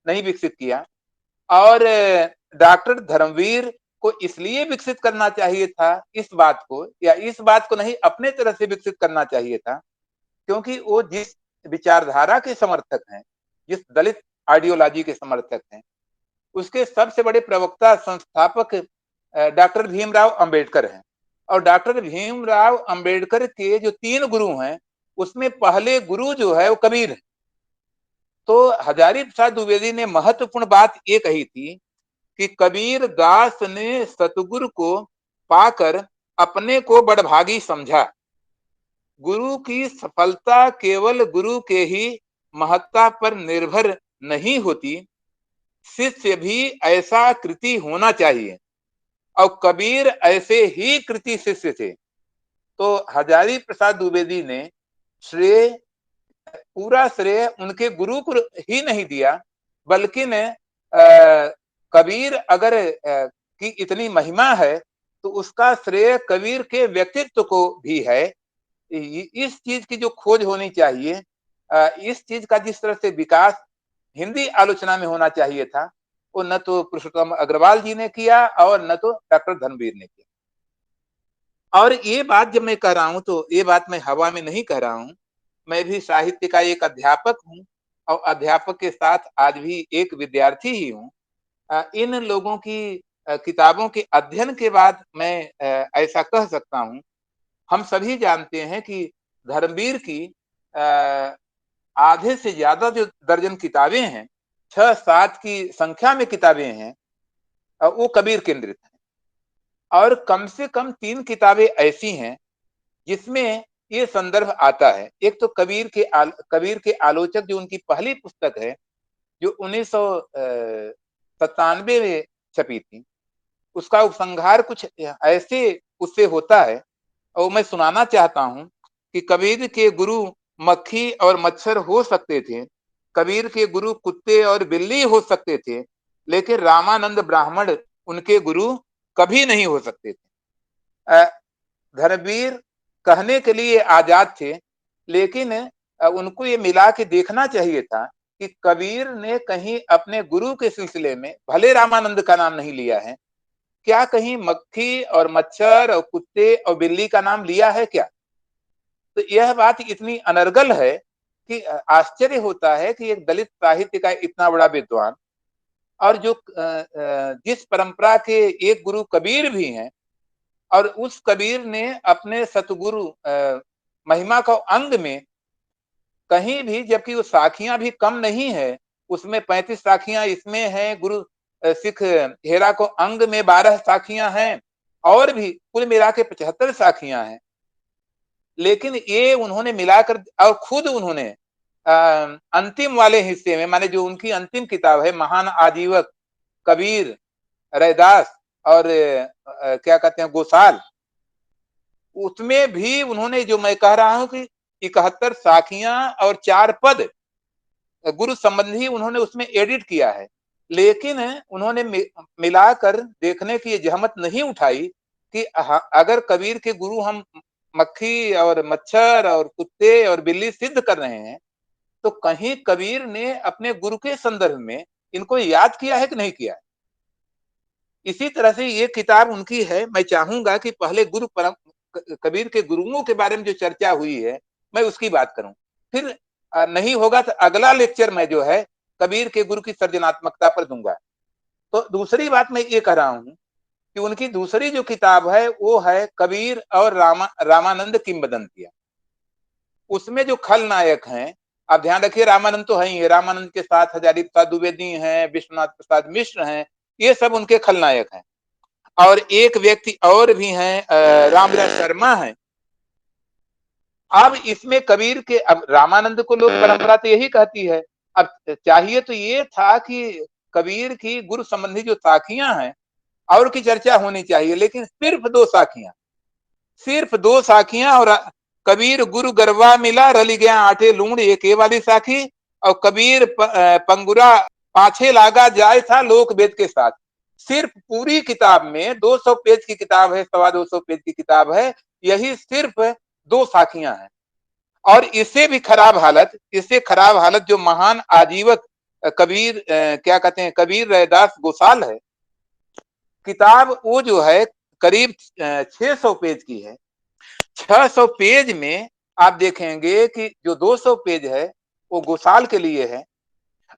नहीं विकसित किया, और डॉक्टर धर्मवीर को इसलिए विकसित करना चाहिए था इस बात को, या इस बात को नहीं अपने तरह से विकसित करना चाहिए था, क्योंकि वो जिस विचारधारा के समर्थक हैं, जिस दलित आइडियोलॉजी के समर्थक हैं, उसके सबसे बड़े प्रवक्ता संस्थापक डॉक्टर भीमराव अंबेडकर हैं। और डॉक्टर भीमराव अंबेडकर के जो 3 गुरु हैं उसमें पहले गुरु जो है वो कबीर है। तो हजारी प्रसाद द्विवेदी ने महत्वपूर्ण बात ये कही थी कि कबीर दास ने सतगुरु को पाकर अपने को बड़भागी समझा। गुरु की सफलता केवल गुरु के ही महत्ता पर निर्भर नहीं होती, शिष्य भी ऐसा कृति होना चाहिए और कबीर ऐसे ही कृति शिष्य थे। तो हजारी प्रसाद द्विवेदी ने श्रेय, पूरा श्रेय उनके गुरु को ही नहीं दिया, बल्कि ने कबीर अगर की इतनी महिमा है तो उसका श्रेय कबीर के व्यक्तित्व को भी है। इस चीज की जो खोज होनी चाहिए, इस चीज का जिस तरह से विकास हिंदी आलोचना में होना चाहिए था, वो न तो पुरुषोत्तम अग्रवाल जी ने किया और न तो डॉक्टर धर्मवीर ने किया। और ये बात जब मैं कह रहा हूं तो ये बात मैं हवा में नहीं कह रहा हूं, मैं भी साहित्य का एक अध्यापक हूं और अध्यापक के साथ आज भी एक विद्यार्थी ही हूं। इन लोगों की किताबों के अध्ययन के बाद मैं ऐसा कह सकता हूं। हम सभी जानते हैं कि धर्मवीर की आधे से ज्यादा जो दर्जन किताबें हैं, 6-7 की संख्या में किताबें हैं, वो कबीर केंद्रित हैं। और कम से कम 3 किताबें ऐसी हैं जिसमें ये संदर्भ आता है। एक तो कबीर के आलोचक जो उनकी पहली पुस्तक है, जो 1997 में छपी थी, उसका उपसंहार कुछ ऐसे उससे होता है और मैं सुनाना चाहता हूं कि कबीर के गुरु मक्खी और मच्छर हो सकते थे, कबीर के गुरु कुत्ते और बिल्ली हो सकते थे, लेकिन रामानंद ब्राह्मण उनके गुरु कभी नहीं हो सकते थे। धर्मवीर कहने के लिए आजाद थे, लेकिन उनको ये मिला के देखना चाहिए था कि कबीर ने कहीं अपने गुरु के सिलसिले में भले रामानंद का नाम नहीं लिया है, क्या कहीं मक्खी और मच्छर और कुत्ते और बिल्ली का नाम लिया है क्या? तो यह बात इतनी अनर्गल है कि आश्चर्य होता है कि एक दलित साहित्य का इतना बड़ा विद्वान और जो जिस परंपरा के एक गुरु कबीर भी हैं, और उस कबीर ने अपने सतगुरु महिमा का अंग में कहीं भी, जबकि वो साखियां भी कम नहीं है, उसमें 35 साखियां इसमें हैं, गुरु सिख हेरा को अंग में 12 साखियां हैं और भी कुल मिला के 75 साखियां हैं। लेकिन ये उन्होंने मिलाकर और खुद उन्होंने अंतिम वाले हिस्से में, माने जो उनकी अंतिम किताब है महान आजीवक कबीर रैदास और क्या कहते हैं गोसाल, उसमें भी उन्होंने जो मैं कह रहा हूं कि 71 साखियां और 4 पद गुरु संबंधी उन्होंने उसमें एडिट किया है। लेकिन उन्होंने मिलाकर देखने की जहमत नहीं उठाई कि अगर कबीर के गुरु हम मक्खी और मच्छर और कुत्ते और बिल्ली सिद्ध कर रहे हैं, तो कहीं कबीर ने अपने गुरु के संदर्भ में इनको याद किया है कि नहीं किया है। इसी तरह से ये किताब उनकी है। मैं चाहूंगा कि पहले कबीर के गुरुओं के बारे में जो चर्चा हुई है, मैं उसकी बात करूं। फिर नहीं होगा तो अगला लेक्चर मैं जो है कबीर के गुरु की सर्जनात्मकता पर दूंगा। तो दूसरी बात मैं ये कह रहा हूं कि उनकी दूसरी जो किताब है वो है कबीर और रामानंद किंवदंतियां। उसमें जो खलनायक हैं, आप ध्यान रखिए, रामानंद तो है ही है, रामानंद के साथ हजारी प्रसाद द्विवेदी हैं, विश्वनाथ प्रसाद मिश्र हैं, ये सब उनके खलनायक हैं। और एक व्यक्ति और भी हैं, रामविलास शर्मा हैं। अब इसमें कबीर के, अब रामानंद को लोग परंपरा तो यही कहती है, अब चाहिए तो ये था कि कबीर की गुरु संबंधी जो साखियां हैं और की चर्चा होनी चाहिए, लेकिन सिर्फ दो साखियां और कबीर गुरु गरबा मिला रली गया आठे लूण, एक ये वाली साखी, और कबीर पंगुरा पाछे लागा जाए था लोक वेद के साथ। सिर्फ पूरी किताब में 200 पेज की किताब है, 225 पेज की किताब है, यही सिर्फ 2 साखियां हैं। और इससे खराब हालत जो महान आजीवक कबीर क्या कहते हैं कबीर रैदास गोसाल है, किताब वो जो है करीब 600 पेज की है। 600 पेज में आप देखेंगे कि जो 200 पेज है वो गोसाल के लिए है,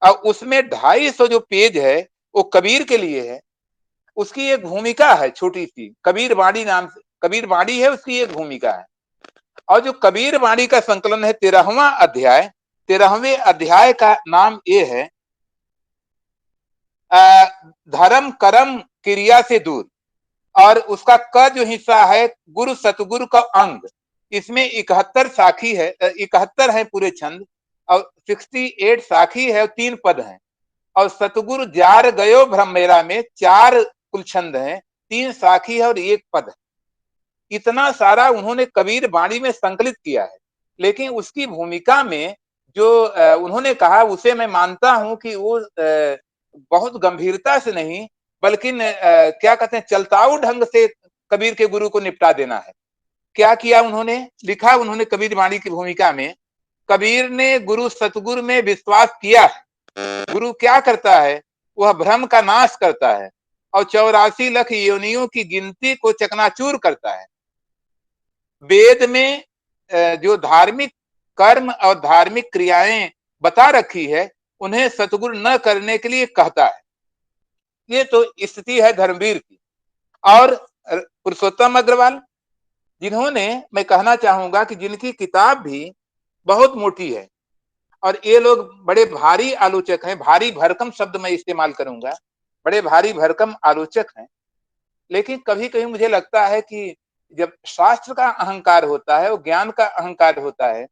और उसमें 250 जो पेज है वो कबीर के लिए है। उसकी एक भूमिका है छोटी सी, कबीर बाणी नाम से कबीर बाणी है, उसकी एक भूमिका है। और जो कबीर बाणी का संकलन है 13वां अध्याय, 13वें अध्याय का नाम ये है धर्म कर्म क्रिया से दूर, और उसका क जो हिस्सा है गुरु सतगुरु का अंग। इसमें 71 साखी है, 71 है पूरे छंद, और 68 साखी है और 3 पद हैं। और सतगुरु जार गयो ब्रह्मेरा में 4 कुल छंद हैं, 3 साखी है और 1 पद है। इतना सारा उन्होंने कबीर बाणी में संकलित किया है। लेकिन उसकी भूमिका में जो उन्होंने कहा, उसे मैं मानता हूं कि वो बहुत गंभीरता से नहीं, बल्कि क्या कहते हैं चलताऊ ढंग से कबीर के गुरु को निपटा देना है। क्या किया उन्होंने, लिखा उन्होंने कबीर बाणी की भूमिका में, कबीर ने गुरु सतगुरु में विश्वास किया है। गुरु क्या करता है वह भ्रम का नाश करता है और 84 लाख योनियों की गिनती को चकनाचूर करता है। वेद में जो धार्मिक कर्म और धार्मिक क्रियाएं बता रखी है, उन्हें सतगुरु न करने के लिए कहता है। ये तो स्थिति है धर्मवीर की। और पुरुषोत्तम अग्रवाल, जिन्होंने, मैं कहना चाहूंगा कि जिनकी किताब भी बहुत मोटी है और ये लोग बड़े भारी आलोचक हैं, भारी भरकम शब्द मैं इस्तेमाल करूंगा, बड़े भारी भरकम आलोचक हैं। लेकिन कभी कभी मुझे लगता है कि जब शास्त्र का अहंकार होता है, वो ज्ञान का अहंकार होता है,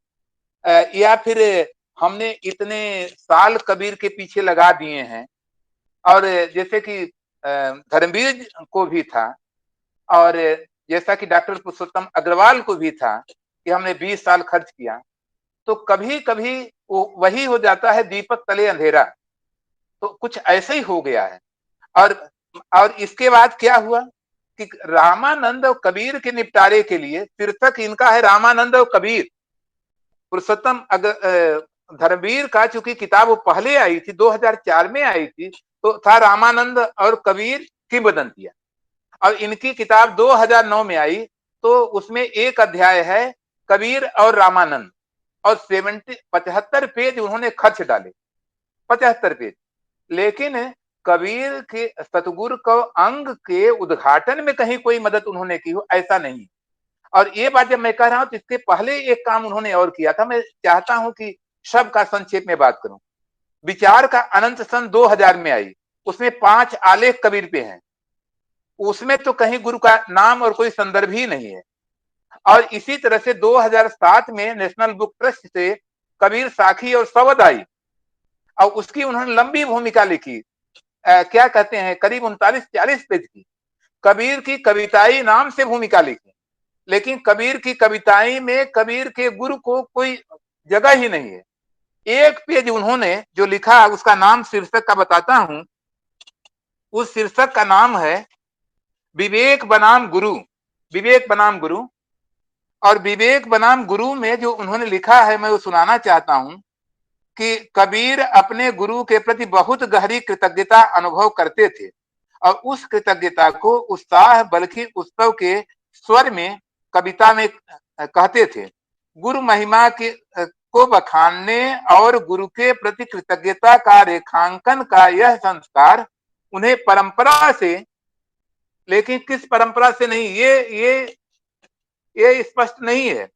या फिर हमने इतने साल कबीर के पीछे लगा दिए हैं, और जैसे कि धर्मवीर को भी था और जैसा कि डॉक्टर पुरुषोत्तम अग्रवाल को भी था कि हमने 20 साल खर्च किया, तो कभी कभी वो वही हो जाता है, दीपक तले अंधेरा। तो कुछ ऐसे ही हो गया है। और इसके बाद क्या हुआ कि रामानंद और कबीर के निपटारे के लिए शीर्षक इनका है रामानंद और कबीर। पुरुषोत्तम धर्मवीर का चूंकि किताब वो पहले आई थी, 2004 में आई थी, तो था रामानंद और कबीर किंवदंतियां। और इनकी किताब 2009 में आई, तो उसमें एक अध्याय है कबीर और रामानंद, और 75 पेज उन्होंने खर्च डाले, 75 पेज। लेकिन कबीर के सतगुरु को अंग के उद्घाटन में कहीं कोई मदद उन्होंने की हो, ऐसा नहीं। और ये बात जब मैं कह रहा हूं तो इसके पहले एक काम उन्होंने और किया था, मैं चाहता हूं कि सबका संक्षेप में बात करूं। विचार का अनंत सन 2000 में आई, उसमें 5 आलेख कबीर पे हैं, उसमें तो कहीं गुरु का नाम और कोई संदर्भ ही नहीं है। और इसी तरह से 2007 में नेशनल बुक ट्रस्ट से कबीर साखी और सवद आई, और उसकी उन्होंने लंबी भूमिका लिखी, क्या कहते हैं, करीब 39-40 पेज की। कबीर की कविताई नाम से भूमिका लिखी, लेकिन कबीर की कविताई में कबीर के गुरु को कोई जगह ही नहीं है। एक पेज उन्होंने जो लिखा, उसका नाम शीर्षक का बताता हूं। उस शीर्षक का नाम है विवेक बनाम गुरु। विवेक बनाम गुरु। और विवेक बनाम गुरु में जो उन्होंने लिखा है, मैं वो सुनाना चाहता हूं कि कबीर अपने गुरु के प्रति बहुत गहरी कृतज्ञता अनुभव करते थे, और उस कृतज्ञता को उत्साह बल्कि उत्सव के स्वर में कविता में कहते थे। गुरु महिमा के को बखानने और गुरु के प्रति कृतज्ञता का रेखांकन का यह संस्कार उन्हें परंपरा से, लेकिन किस परंपरा से नहीं, ये स्पष्ट नहीं है।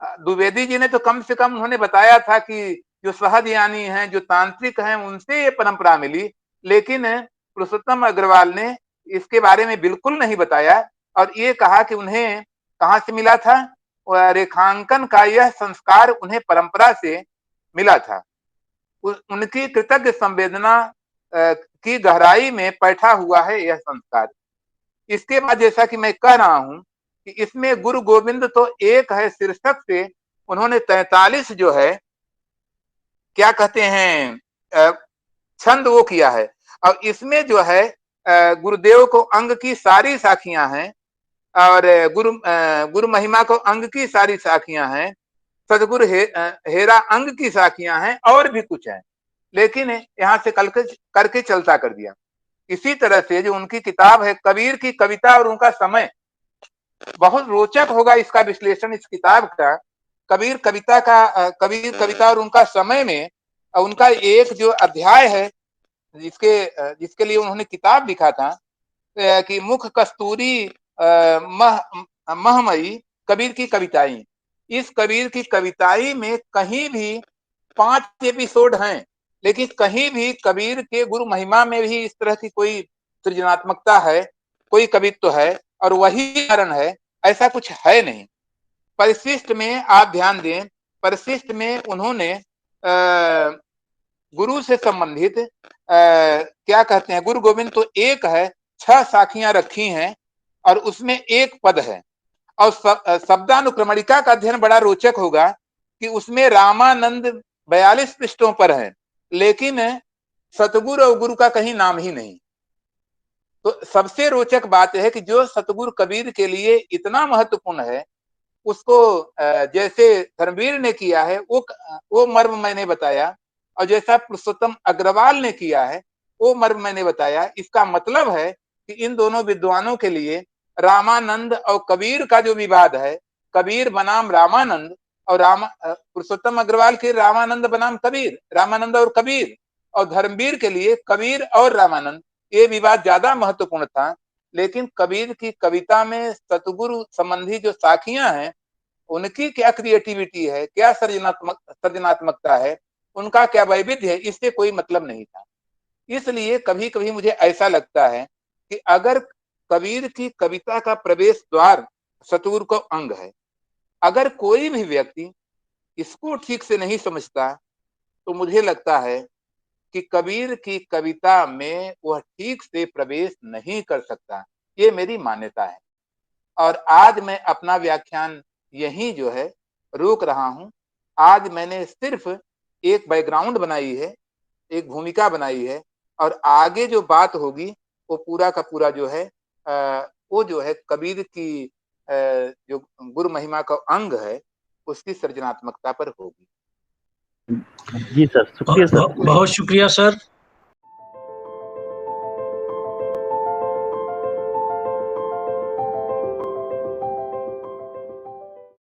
द्विवेदी जी ने तो कम से कम उन्होंने बताया था कि जो सहजयानी हैं, जो तांत्रिक हैं, उनसे ये परंपरा मिली। लेकिन पुरुषोत्तम अग्रवाल ने इसके बारे में बिल्कुल नहीं बताया, और ये कहा कि उन्हें कहां से मिला था, रेखांकन का यह संस्कार उन्हें परंपरा से मिला था। उनकी कृतज्ञ संवेदना की गहराई में बैठा हुआ है यह संस्कार। इसके बाद जैसा कि मैं कह रहा हूं कि इसमें गुरु गोविंद तो एक है, शीर्षक से उन्होंने 43 जो है, क्या कहते हैं, छंद वो किया है। और इसमें जो है गुरुदेव को अंग की सारी साखियां हैं, और गुरु महिमा को अंग की सारी साखियां हैं, सदगुरु हेरा अंग की साखियां हैं, और भी कुछ है, लेकिन यहां से करके चलता कर दिया। इसी तरह से जो उनकी किताब है कबीर की कविता और उनका समय, बहुत रोचक होगा इसका विश्लेषण इस किताब का। कबीर कविता और उनका समय में उनका एक जो अध्याय है, जिसके लिए उन्होंने किताब लिखा था कि मुख कस्तूरी महमयी कबीर की कविताएं। इस कबीर की कविताई में कहीं भी 5 एपिसोड हैं, लेकिन कहीं भी कबीर के गुरु महिमा में भी इस तरह की कोई सृजनात्मकता है, कोई कवित्व है और वही कारण है, ऐसा कुछ है नहीं। परिशिष्ट में आप ध्यान दें, परिशिष्ट में उन्होंने गुरु से संबंधित क्या कहते हैं, गुरु गोविंद तो एक है, 6 साखियां रखी हैं और उसमें एक पद है। और शब्दानुक्रमणिका का अध्ययन बड़ा रोचक होगा कि उसमें रामानंद 42 पृष्ठों पर है, लेकिन सतगुरु और गुरु का कहीं नाम ही नहीं। तो सबसे रोचक बात है कि जो सतगुरु कबीर के लिए इतना महत्वपूर्ण है, उसको जैसे धर्मवीर ने किया है वो मर्म मैंने बताया, और जैसा पुरुषोत्तम अग्रवाल ने किया है वो मर्म मैंने बताया। इसका मतलब है कि इन दोनों विद्वानों के लिए रामानंद और कबीर का जो विवाद है, कबीर बनाम रामानंद और पुरुषोत्तम अग्रवाल के रामानंद बनाम कबीर, रामानंद और कबीर, और धर्मवीर के लिए कबीर और रामानंद, ये विवाद ज्यादा महत्वपूर्ण था। लेकिन कबीर की कविता में सतगुरु संबंधी जो साखियां हैं, उनकी क्या क्रिएटिविटी है, क्या सर्जनात्मकता है, उनका क्या वैविध्य है, इससे कोई मतलब नहीं था। इसलिए कभी कभी मुझे ऐसा लगता है कि अगर कबीर की कविता का प्रवेश द्वार सतगुरु को अंग है, अगर कोई भी व्यक्ति इसको ठीक से नहीं समझता, तो मुझे लगता है कि कबीर की कविता में वह ठीक से प्रवेश नहीं कर सकता। ये मेरी मान्यता है। और आज मैं अपना व्याख्यान यहीं जो है रोक रहा हूं। आज मैंने सिर्फ एक बैकग्राउंड बनाई है, एक भूमिका बनाई है, और आगे जो बात होगी वो पूरा का पूरा जो है वो जो है कबीर की जो गुरु महिमा का अंग है, उसकी सृजनात्मकता पर होगी। जी सर, शुक्रिया सर। बहुत शुक्रिया सर।